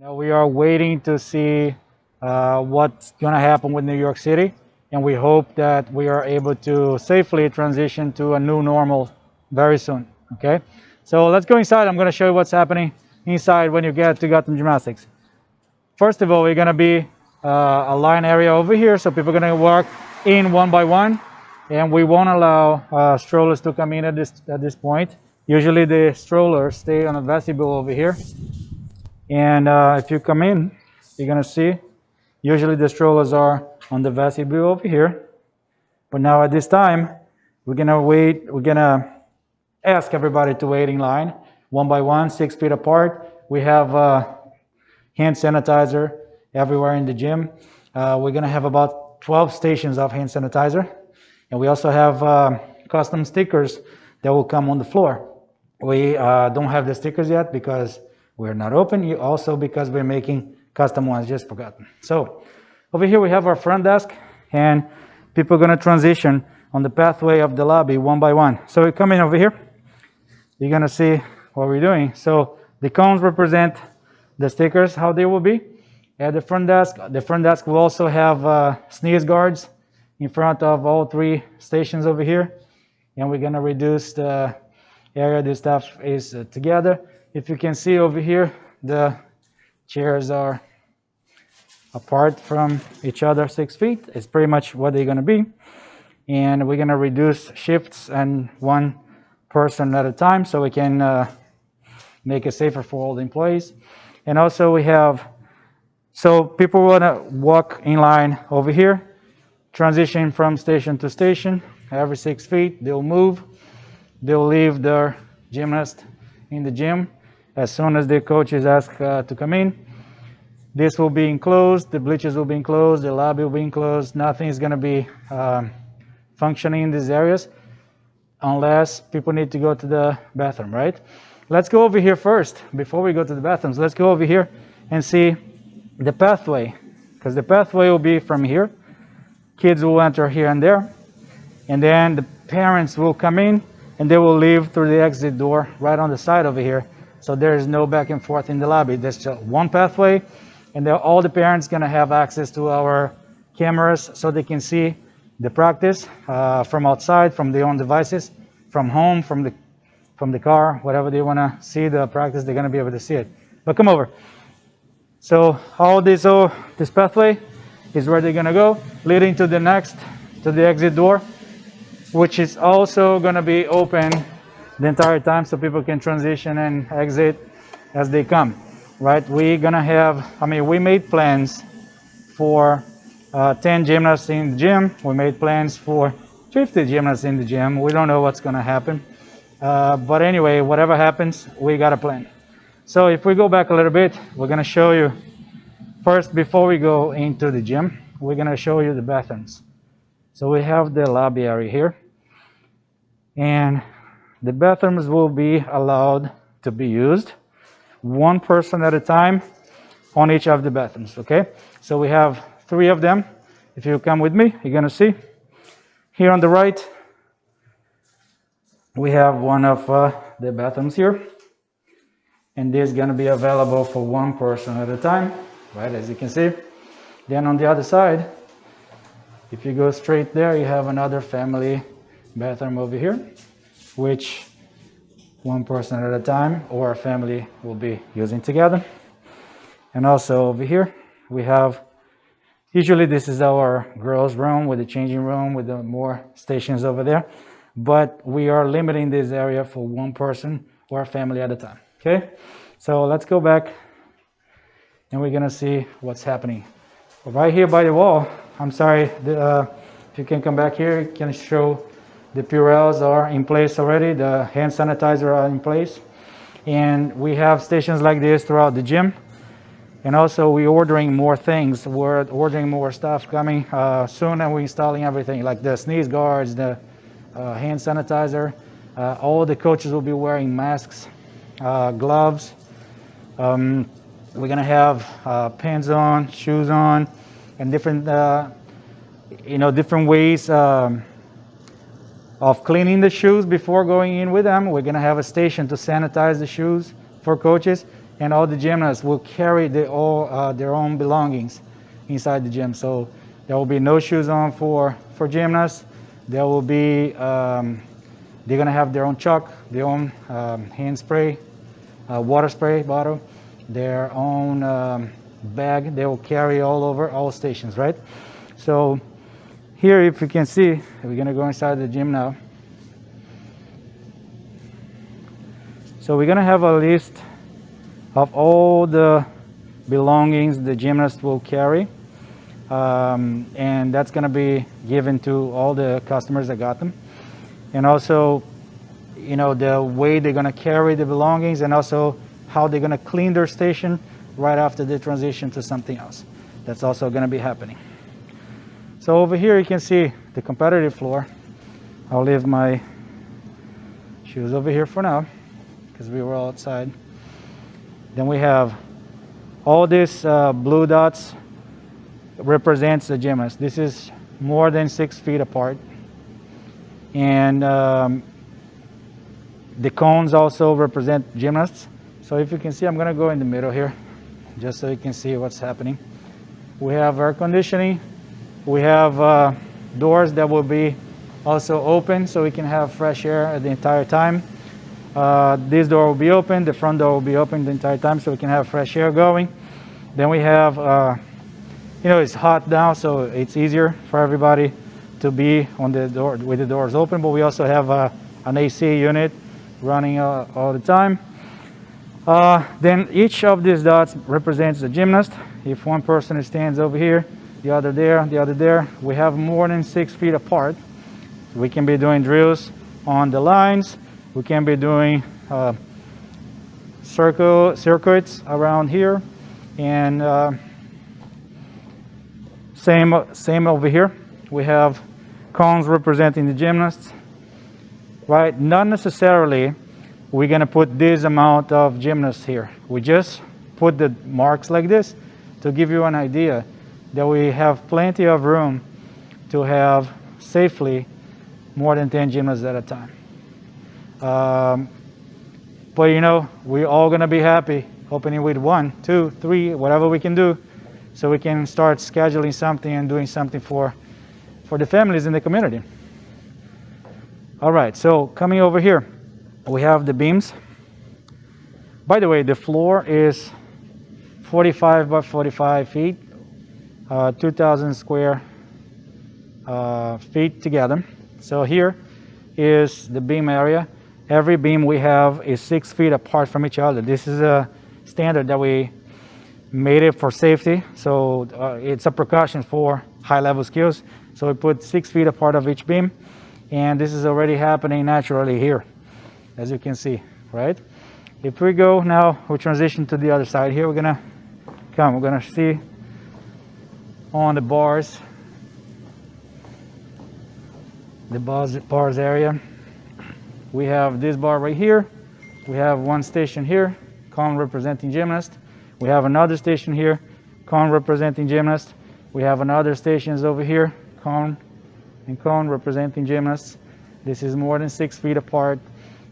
Now we are waiting to see what's going to happen with New York City, and we hope that we are able to safely transition to a new normal very soon. Okay, so let's go inside. I'm going to show you what's happening inside when you get to Gotham Gymnastics. First of all, we're going to be a line area over here, so people are going to walk in one by one, and we won't allow strollers to come in at this point. Usually the strollers stay on a vestibule over here. And if you come in, you're gonna see, usually the strollers are on the vestibule over here. But now at this time, we're gonna ask everybody to wait in line, one by one, 6 feet apart. We have hand sanitizer everywhere in the gym. We're gonna have about 12 stations of hand sanitizer. And we also have custom stickers that will come on the floor. We don't have the stickers yet because we're not open, also because we're making custom ones, just forgotten. So over here we have our front desk, and people are going to transition on the pathway of the lobby one by one. So we come in over here, you're going to see what we're doing. So the cones represent the stickers, how they will be. At the front desk will also have sneeze guards in front of all 3 stations over here. And we're going to reduce the area the staff is together. If you can see over here, the chairs are apart from each other 6 feet. It's pretty much what they're going to be. And we're going to reduce shifts and 1 person at a time so we can make it safer for all the employees. And also we have, so people want to walk in line over here, transition from station to station. Every 6 feet, they'll move. They'll leave their gymnast in the gym as soon as the coaches ask to come in. This will be enclosed, the bleachers will be enclosed, the lobby will be enclosed. Nothing is going to be functioning in these areas unless people need to go to the bathroom, right? Let's go over here first. Before we go to the bathrooms, let's go over here and see the pathway, because the pathway will be from here. Kids will enter here and there, and then the parents will come in and they will leave through the exit door right on the side over here. So there is no back and forth in the lobby. There's just one pathway, and all the parents going to have access to our cameras so they can see the practice from outside, from their own devices, from home, from the car, whatever they want to see the practice, they're going to be able to see it. But come over. So all this pathway is where they're going to go, leading to the exit door, which is also going to be open the entire time so people can transition and exit as they come, right? We're going to have, we made plans for 10 gymnasts in the gym. We made plans for 50 gymnasts in the gym. We don't know what's going to happen. But anyway, whatever happens, we got a plan. So if we go back a little bit, we're going to show you first, before we go into the gym, we're going to show you the bathrooms. So we have the lobby area here, and the bathrooms will be allowed to be used 1 person at a time on each of the bathrooms, okay? So we have 3 of them. If you come with me, you're going to see here on the right, we have one of the bathrooms here, and this is going to be available for 1 person at a time, right, as you can see. Then on the other side, if you go straight there, you have another family bathroom over here, which 1 person at a time or a family will be using together. And also over here, we have, usually this is our girls' room with the changing room with the more stations over there. But we are limiting this area for 1 person or a family at a time, okay? So let's go back and we're gonna see what's happening. Right here by the wall, I'm sorry, if you can come back here, you can show the Purells are in place already, the hand sanitizer are in place. And we have stations like this throughout the gym. And also we're ordering more things. We're ordering more stuff coming soon, and we're installing everything like the sneeze guards, the hand sanitizer. All the coaches will be wearing masks, gloves. We're gonna have pants on, shoes on, and different, different ways of cleaning the shoes before going in with them. We're gonna have a station to sanitize the shoes for coaches. and all the gymnasts will carry their own belongings inside the gym. So there will be no shoes on for gymnasts. There will be, they're gonna have their own chalk, their own hand spray, water spray bottle, their own bag they will carry all over all stations, right? So here, if you can see, we're gonna go inside the gym now. So we're gonna have a list of all the belongings the gymnast will carry, and that's gonna be given to all the customers at Gotham. And also, you know, the way they're gonna carry the belongings, and also how they're gonna clean their station right after they transition to something else. That's also gonna be happening. So over here you can see the competitive floor. I'll leave my shoes over here for now because we were all outside. Then we have all these blue dots represents the gymnast. This is more than 6 feet apart. And the cones also represent gymnasts. So if you can see, I'm gonna go in the middle here just so you can see what's happening. We have air conditioning. We have doors that will be also open so we can have fresh air the entire time. This door will be open, the front door will be open the entire time so we can have fresh air going. Then we have, you know, it's hot now, so it's easier for everybody to be on the door with the doors open, but we also have an AC unit running all the time. Then each of these dots represents the gymnast. If one person stands over here, the other there, the other there, we have more than 6 feet apart. We can be doing drills on the lines. We can be doing circuits around here, and same over here. We have cones representing the gymnasts, right? Not necessarily we're gonna put this amount of gymnasts here. We just put the marks like this to give you an idea that we have plenty of room to have safely more than 10 gymnasts at a time. But you know, we're all gonna be happy opening with 1, 2, 3, whatever we can do, so we can start scheduling something and doing something for the families in the community. All right, so coming over here, we have the beams. By the way, the floor is 45 by 45 feet, 2,000 square feet together. So here is the beam area. Every beam we have is 6 feet apart from each other. This is a standard that we made it for safety. So it's a precaution for high level skills. So we put 6 feet apart of each beam, and this is already happening naturally here, as you can see, right? If we go now, we transition to the other side here. We're gonna see on the bars, the bars area. We have this bar right here. We have one station here, cone representing gymnast. We have another station here, cone representing gymnast. We have another stations over here, cone and cone representing gymnasts. This is more than 6 feet apart.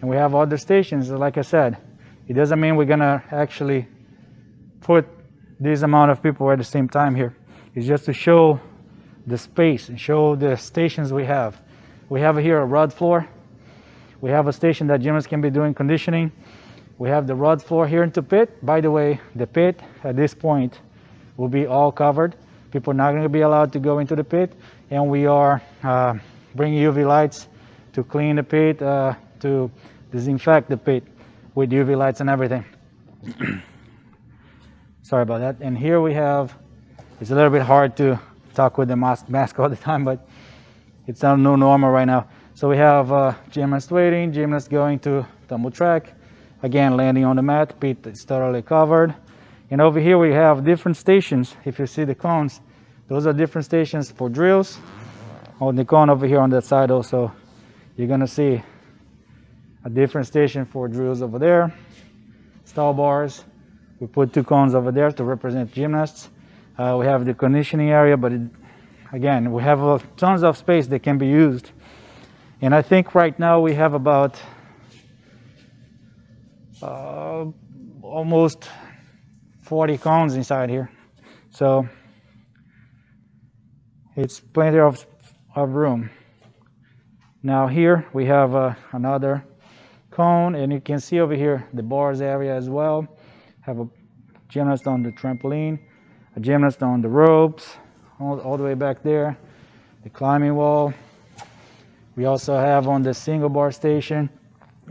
And we have other stations, like I said. It doesn't mean we're gonna actually put this amount of people at the same time here. It's just to show the space and show the stations we have. We have here a rod floor. We have a station that gymnasts can be doing conditioning. We have the rod floor here into pit. By the way, the pit at this point will be all covered. People are not going to be allowed to go into the pit. And we are bringing UV lights to clean the pit, to disinfect the pit with UV lights and everything. Sorry about that. And here we have, it's a little bit hard to talk with the mask all the time, but it's our new normal right now. So we have gymnast waiting, gymnast going to tumble track, again landing on the mat, pit is totally covered. And over here we have different stations. If you see the cones, those are different stations for drills. On the cone over here on that side also, you're gonna see a different station for drills over there. Stall bars, we put 2 cones over there to represent gymnasts. We have the conditioning area, but again, we have tons of space that can be used. And I think right now we have about almost 40 cones inside here. So it's plenty of room. Now here we have another cone, and you can see over here the bars area as well. Have a gymnast on the trampoline, a gymnast on the ropes, all the way back there, the climbing wall. We also have on the single bar station,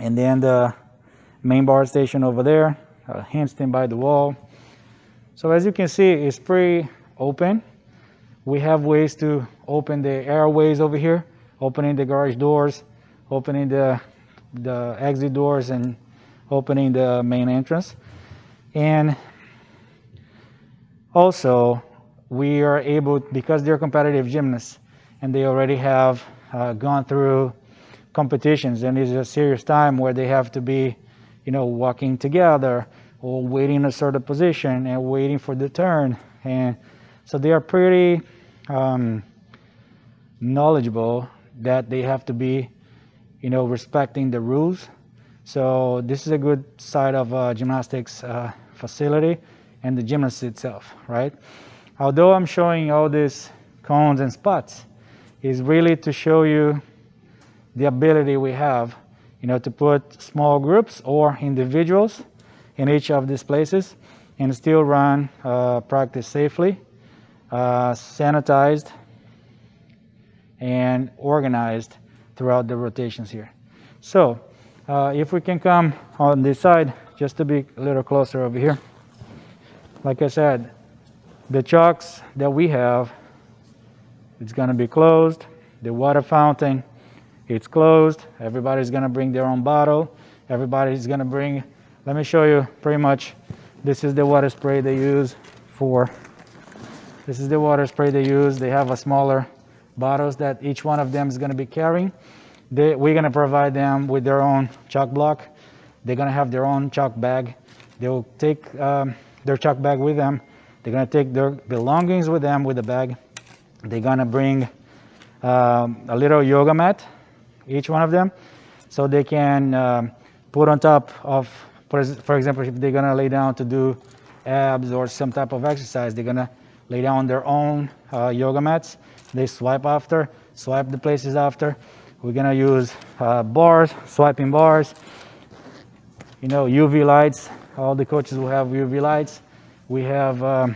and then the main bar station over there, a handstand by the wall. So as you can see, it's pretty open. We have ways to open the airways over here, opening the garage doors, opening the exit doors, and opening the main entrance. And also we are able, because they're competitive gymnasts and they already have gone through competitions, and it's a serious time where they have to be, you know, walking together or waiting in a certain position and waiting for the turn. And so they are pretty knowledgeable that they have to be, you know, respecting the rules. So this is a good side of gymnastics facility and the gymnast itself, right? Although I'm showing all these cones and spots, is really to show you the ability we have, you know, to put small groups or individuals in each of these places and still run practice safely, sanitized, and organized throughout the rotations here. So if we can come on this side, just to be a little closer over here. Like I said, the chalks that we have, it's going to be closed. The water fountain, it's closed. Everybody's going to bring their own bottle. Everybody's going to bring, let me show you pretty much, this is the water spray they use for, this is the water spray they use. They have a smaller bottles that each one of them is going to be carrying. We're going to provide them with their own chalk block. They're going to have their own chalk bag. They'll take their chalk bag with them. They're going to take their belongings with them with the bag. They're going to bring a little yoga mat, each one of them, so they can put on top of, for example, if they're going to lay down to do abs or some type of exercise, they're going to lay down on their own yoga mats. They swipe the places after. We're going to use bars, swiping bars, you know, UV lights. All the coaches will have UV lights. We have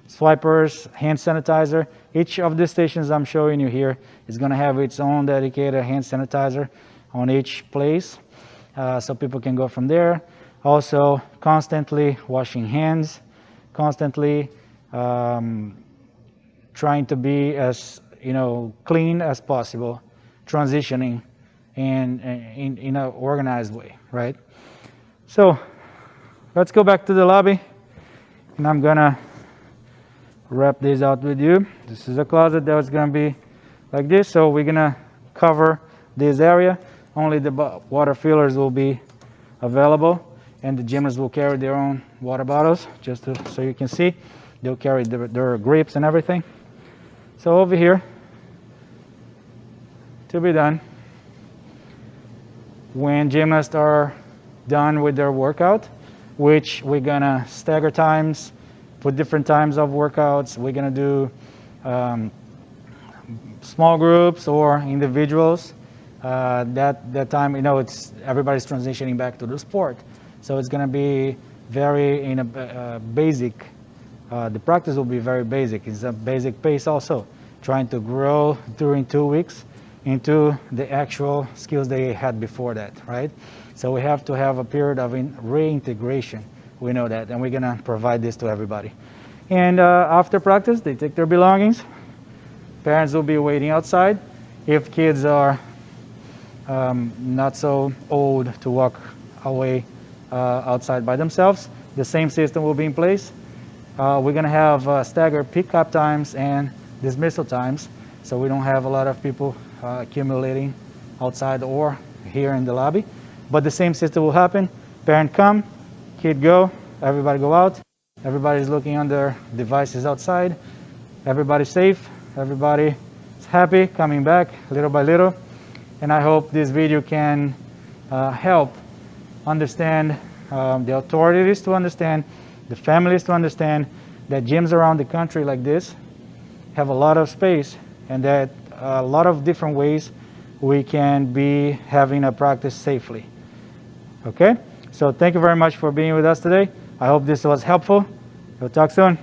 swipers, hand sanitizer. Each of the stations I'm showing you here is going to have its own dedicated hand sanitizer on each place, so people can go from there. Also, constantly washing hands, constantly trying to be as, you know, clean as possible, transitioning in an organized way, right? So let's go back to the lobby, and I'm gonna wrap this out with you. This is a closet that was gonna be like this, so we're gonna cover this area. Only the water fillers will be available, and the gymnasts will carry their own water bottles, just so you can see. They'll carry their grips and everything. So over here, to be done, when gymnasts are done with their workout, which we're gonna stagger times, put different times of workouts. We're gonna do small groups or individuals. That time, you know, it's everybody's transitioning back to the sport, so it's gonna be very in a basic. The practice will be very basic. It's a basic pace also, trying to grow during 2 weeks into the actual skills they had before that, right? So we have to have a period of reintegration. We know that, and we're gonna provide this to everybody. And after practice, they take their belongings. Parents will be waiting outside. If kids are not so old to walk away outside by themselves, the same system will be in place. We're gonna have staggered pickup times and dismissal times, so we don't have a lot of people accumulating outside or here in the lobby. But the same system will happen. Parent come, kid go, everybody go out. Everybody's looking on their devices outside. Everybody's safe. Everybody is happy, coming back little by little. And I hope this video can help understand the authorities to understand, the families to understand that gyms around the country like this have a lot of space, and that a lot of different ways we can be having a practice safely. Okay? So thank you very much for being with us today. I hope this was helpful. We'll talk soon.